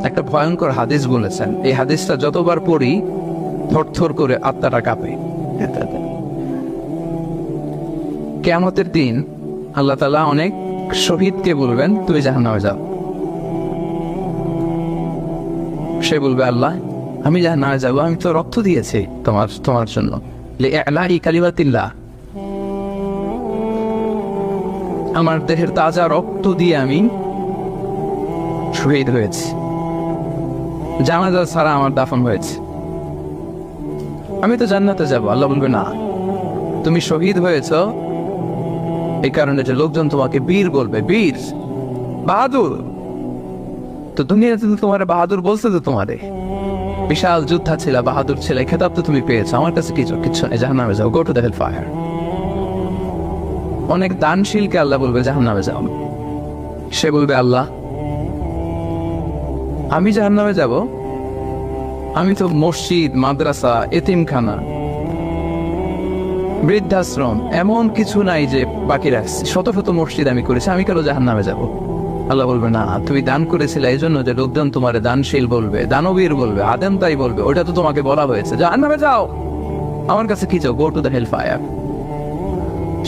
একটা ভয়ঙ্কর হাদিস বলেছেন। এই হাদিসটা যতবার পড়ি থরথর করে আত্মাটা কাঁপে। কিয়ামতের দিন আল্লাহ তাআলা অনেক শহীদকে বলবেন, তুমি জাহান্নামে যাও। সে বলবে, আল্লাহ আমি জাহান্নামে যাবো, আমি তো রক্ত দিয়েছি তোমার জন্য, লিইলাহি কালিমাতিল্লাহ, আমার দেহের তাজা রক্ত দিয়ে আমি শহীদ হয়েছি, জানাজা ছাড়া আমার দাফন হয়েছে, আমি তো জান্নাতে যাব। আল্লাহ বলবে, না, তুমি শহীদ হয়েছ এই কারণে যে লোকজন তোমাকে বীর বলবে, বীর, বাহাদুর। তো দুনিয়াতে তো তোমার বাহাদুর বলছে, তো তোমারে বিশাল যোদ্ধা ছিল, বাহাদুর ছিল, এই খেতাব তো তুমি পেয়েছো, আমার কাছে কিচ্ছু নেই, জাহান্নামে যাও, go to the hell fire. অনেক দানশীলকে আল্লাহ বলবে, জাহান্নামে যাও। সে বলবে, আল্লাহ আমি জাহান্নামে যাব, আমি তো মসজিদ, মাদ্রাসা, এতিমখানা, বৃদ্ধাশ্রম এমন কিছু নাই যে বাকি রাখছি, শত শত মসজিদ আমি করেছি, আমি কেন জাহান্নামে যাব? আল্লাহ বলবে, না, তুমি দান করেছিলে এই জন্য যে লোকজন তোমার দানশীল বলবে, দানবীর বলবে, আদেম তাই বলবে, ওটা তো তোমাকে বলা হয়েছে, জাহান্নামে যাও, আমার কাছে কি চাও, go to the hell fire.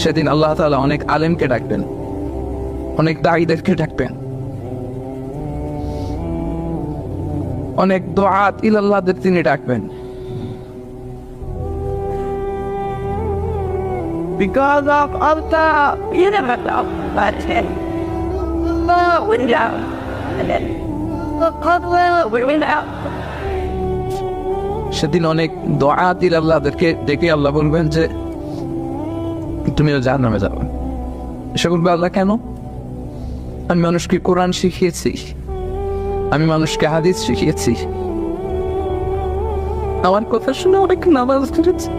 সেদিন আল্লাহ তাআলা অনেক আলেমকে ডাকবেন, অনেক দাঈদেরকে ডাকবেন, অনেক দুআত ইলাল্লাহদের তিনি ডাকবেন। Because of Allah, you never know, but went down, and then we went out. সেদিন অনেক দুআত ইলাল্লাহদেরকে ডেকে আল্লাহ বলবেন যে তুমিও জাহান্নামে যাবে। সে বলবে, আল্লাহ কেন? আমি মানুষকে কোরআন শিখিয়েছি, আমি মানুষকে হাদিস শিখিয়েছি, আমার কথা শুনে অনেক নামাজ পড়েছে,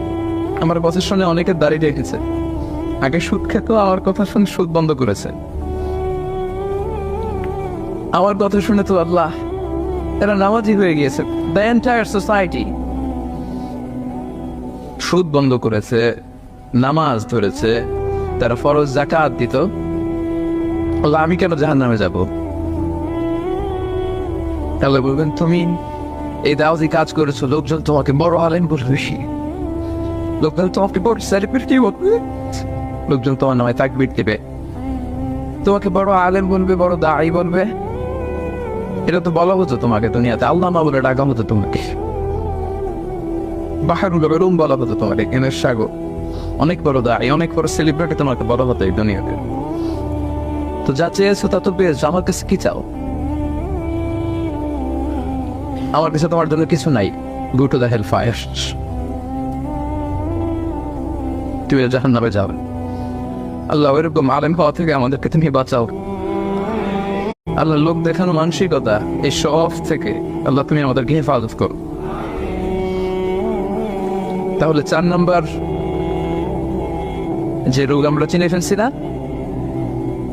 আমার কথা শুনে অনেকে দাঁড়িয়ে রেখেছে, আগে সুদ খেত, আমার কথা শুনে সুদ বন্ধ করেছে, আমার কথা শুনে তো আল্লাহ এরা নামাজি হয়ে গিয়েছে। দ্য এন্টায়ার সোসাইটি সুদ বন্ধ করেছে, নামাজ ধরেছে, তারা ফরজ যাকাত দিত, আল্লাহ আমি কেন জাহান্নামে যাব? আল্লাহ বলবেন, তুমি এই দাওয়াতি কাজ করেছো, লোকজন তোমাকে বড় আলেম বলবে, লোকজন তোমাকে বড় সেলিব্রিটি বলবে, লোকজন তোমার নামে তাকবীর দিবে, তোমাকে বড় আলেম বলবে, বড় দাঈ বলবে। এটা তো বলা হতো তোমাকে দুনিয়াতে, আল্লামা বলে ডাকা হতো তোমাকে, বাহারুল উলুম বলা হতো তোমাকে, এনের সাগর, অনেক বড় দাঈ, অনেক বড় সেলিব্রিটি তোমাকে বলা হতো এই দুনিয়াতে। তো যা চেয়েছো তা তো পেয়েছো, আমার কাছে কি চাও? আমার কাছে তোমার জন্য কিছু নাই, go to the hell fire, তুমি জাহান্নামে যাও। আল্লাহ এরকম আলেম হওয়া থেকে আমাদেরকে তুমি বাঁচাও। আল্লাহ লোক দেখানো মানসিকতা, এই শো অফ থেকে আল্লাহ তুমি আমাদেরকে হেফাজত করো। তাহলে 4 নম্বর যে রোগ আমরা চিনে ফেলছি না,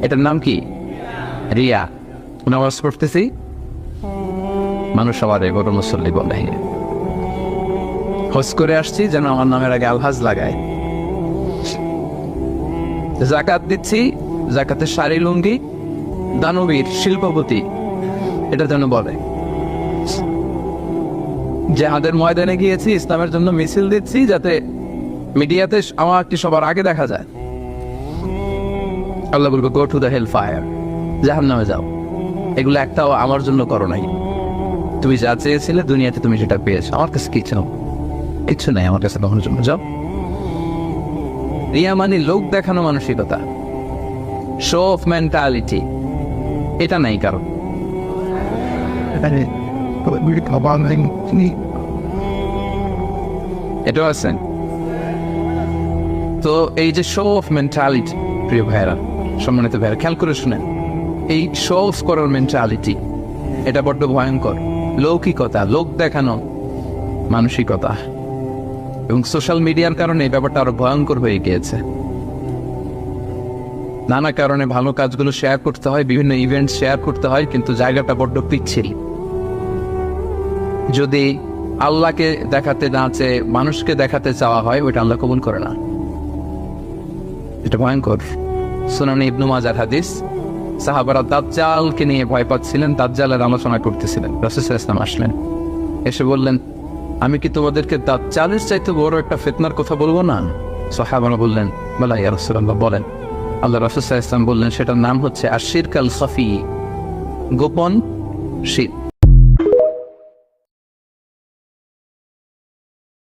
এটার নাম কি? রিয়া। নামাজ পড়তেছি, মানুষ আমার বড় মুসল্লি বলে, হজ করে আসছি যেন আমার নামের আগে আলহাজ লাগায়, যাকাত দিচ্ছি, যাকাতের শাড়ি লুঙ্গি, দানবীর, শিল্পপতি, এটা যেন বলে, জিহাদের ময়দানে গিয়েছি, ইসলামের জন্য মিছিল দিচ্ছি, যাতে মিডিয়াতে আমাকে সবার আগে দেখা যায়। আল্লাহ বলবে, go to the hell fire, জাহান্নামে যাও। এগুলো একটাও আমার জন্য করো নাই, তুমি যা চেয়েছিলে দুনিয়াতে তুমি সেটা পেয়েছো, আমার কাছে কি চাও? কিচ্ছু নাই আমার কাছে কখনোর জন্য, যাও। রিয়া মানে লোক দেখানো মানসিকতা, শো অফ মেন্টালিটি, এটা নাই কারণ। এটাও আছে। তো এই যে শো অফ মেন্টালিটি, প্রিয় ভাইরা, সম্মানিত ভাইরা, খেয়াল করে শুনেন, এই শো অফ করার মেন্টালিটি, এটা বড্ড ভয়ঙ্কর। লৌকিকতা, লোক দেখানো মানসিকতা, এবং সোশ্যাল মিডিয়ার কারণে এই ব্যাপারটা আরো ভয়ঙ্কর হয়ে গিয়েছে। নানা কারণে ভালো কাজগুলো শেয়ার করতে হয়, বিভিন্ন ইভেন্ট শেয়ার করতে হয়, কিন্তু জায়গাটা বড্ড পিচ্ছিল। যদি আল্লাহকে দেখাতে না চেয়ে মানুষকে দেখাতে চাওয়া হয়, ওইটা আল্লাহ কবুল করে না, এটা ভয়ঙ্কর। সুনানে ইবনে মাজাহ হাদিস, সাহাবারা দাজ্জালকে নিয়ে ভয় পাচ্ছিলেন, দাজ্জালের আলোচনা করতেছিলেন। রাসূল সাল্লাল্লাহু আলাইহি ওয়াসাল্লাম আসলেন, এসে বললেন, আমি কি তোমাদেরকে দাজ্জালের চাইতে বড় একটা ফিতনার কথা বলবো না? সাহাবারা বললেন, বলা ইয়া রাসূলুল্লাহ, বলেন। আল্লাহ রাসূল সাল্লাল্লাহু আলাইহি ওয়াসাল্লাম বললেন, সেটার নাম হচ্ছে আশিরক আল খাফি, গোপন শিরক।